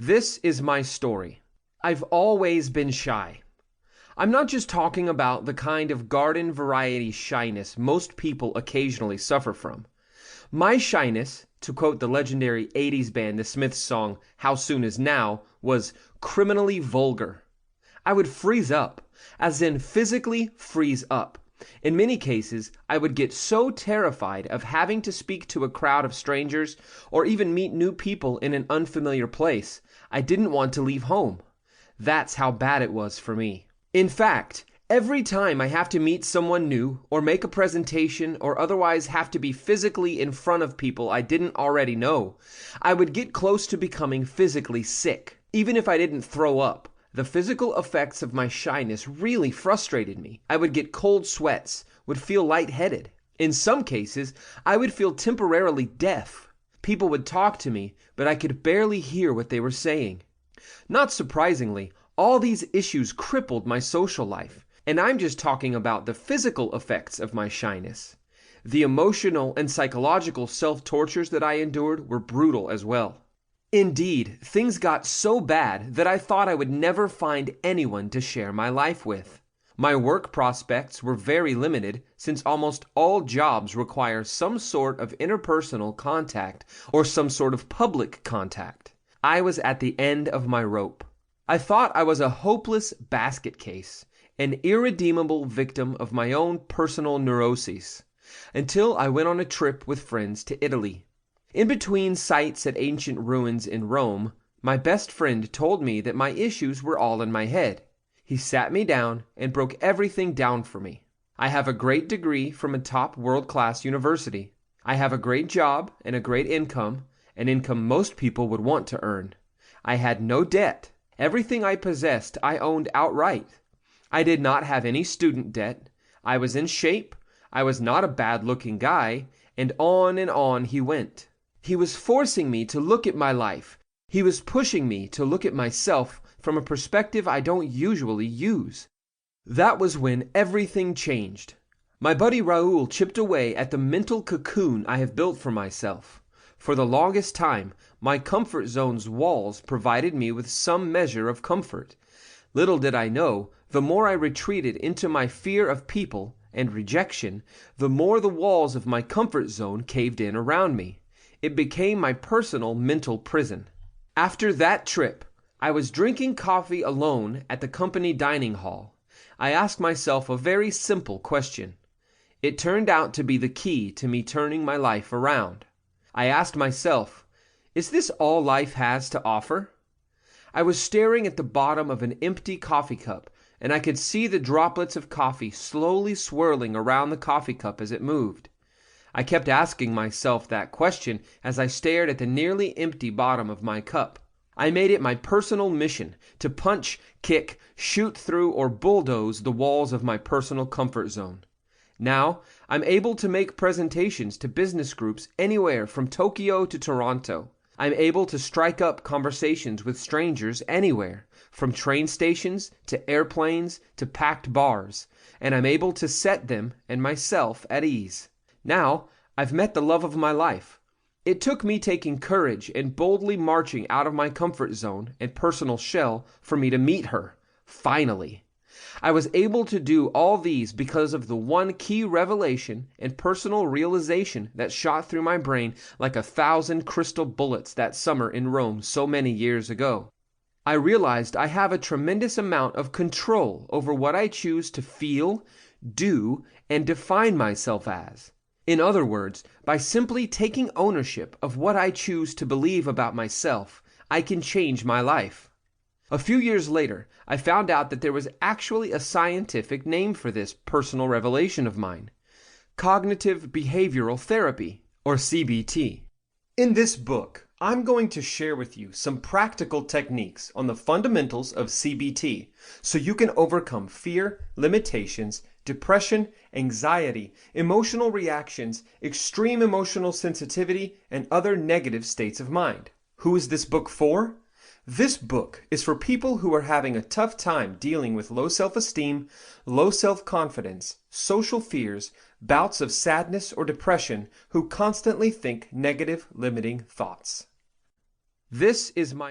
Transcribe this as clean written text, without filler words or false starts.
This is my story. I've always been shy. I'm not just talking about the kind of garden variety shyness most people occasionally suffer from. My shyness, to quote the legendary 80s band The Smiths song How Soon Is Now, was criminally vulgar. I would freeze up, as in physically freeze up. In many cases, I would get so terrified of having to speak to a crowd of strangers or even meet new people in an unfamiliar place, I didn't want to leave home. That's how bad it was for me. In fact, every time I have to meet someone new or make a presentation or otherwise have to be physically in front of people I didn't already know, I would get close to becoming physically sick. Even if I didn't throw up, the physical effects of my shyness really frustrated me. I would get cold sweats, would feel lightheaded. In some cases, I would feel temporarily deaf. People would talk to me, but I could barely hear what they were saying. Not surprisingly, all these issues crippled my social life, and I'm just talking about the physical effects of my shyness. The emotional and psychological self-tortures that I endured were brutal as well. Indeed, things got so bad that I thought I would never find anyone to share my life with. My work prospects were very limited since almost all jobs require some sort of interpersonal contact or some sort of public contact. I was at the end of my rope. I thought I was a hopeless basket case, an irredeemable victim of my own personal neuroses, until I went on a trip with friends to Italy. In between sights at ancient ruins in Rome, my best friend told me that my issues were all in my head. He sat me down and broke everything down for me. I have a great degree from a top world-class university. I have a great job and a great income, an income most people would want to earn. I had no debt. Everything I possessed I owned outright. I did not have any student debt. I was in shape. I was not a bad-looking guy, and on he went. He was forcing me to look at my life. He was pushing me to look at myself from a perspective I don't usually use. That was when everything changed. My buddy Raoul chipped away at the mental cocoon I have built for myself. For the longest time, my comfort zone's walls provided me with some measure of comfort. Little did I know, the more I retreated into my fear of people and rejection, the more the walls of my comfort zone caved in around me. It became my personal mental prison. After that trip, I was drinking coffee alone at the company dining hall. I asked myself a very simple question. It turned out to be the key to me turning my life around. I asked myself, is this all life has to offer? I was staring at the bottom of an empty coffee cup, and I could see the droplets of coffee slowly swirling around the coffee cup as it moved. I kept asking myself that question as I stared at the nearly empty bottom of my cup. I made it my personal mission to punch, kick, shoot through, or bulldoze the walls of my personal comfort zone. Now, I'm able to make presentations to business groups anywhere from Tokyo to Toronto. I'm able to strike up conversations with strangers anywhere, from train stations to airplanes to packed bars, and I'm able to set them and myself at ease. Now, I've met the love of my life. It took me taking courage and boldly marching out of my comfort zone and personal shell for me to meet her, finally. I was able to do all these because of the one key revelation and personal realization that shot through my brain like 1,000 crystal bullets that summer in Rome so many years ago. I realized I have a tremendous amount of control over what I choose to feel, do, and define myself as. In other words, by simply taking ownership of what I choose to believe about myself, I can change my life. A few years later, I found out that there was actually a scientific name for this personal revelation of mine: cognitive behavioral therapy, or CBT. In this book, I'm going to share with you some practical techniques on the fundamentals of CBT so you can overcome fear, limitations, depression, anxiety, emotional reactions, extreme emotional sensitivity, and other negative states of mind. Who is this book for? This book is for people who are having a tough time dealing with low self-esteem, low self-confidence, social fears, bouts of sadness or depression, who constantly think negative, limiting thoughts. This is my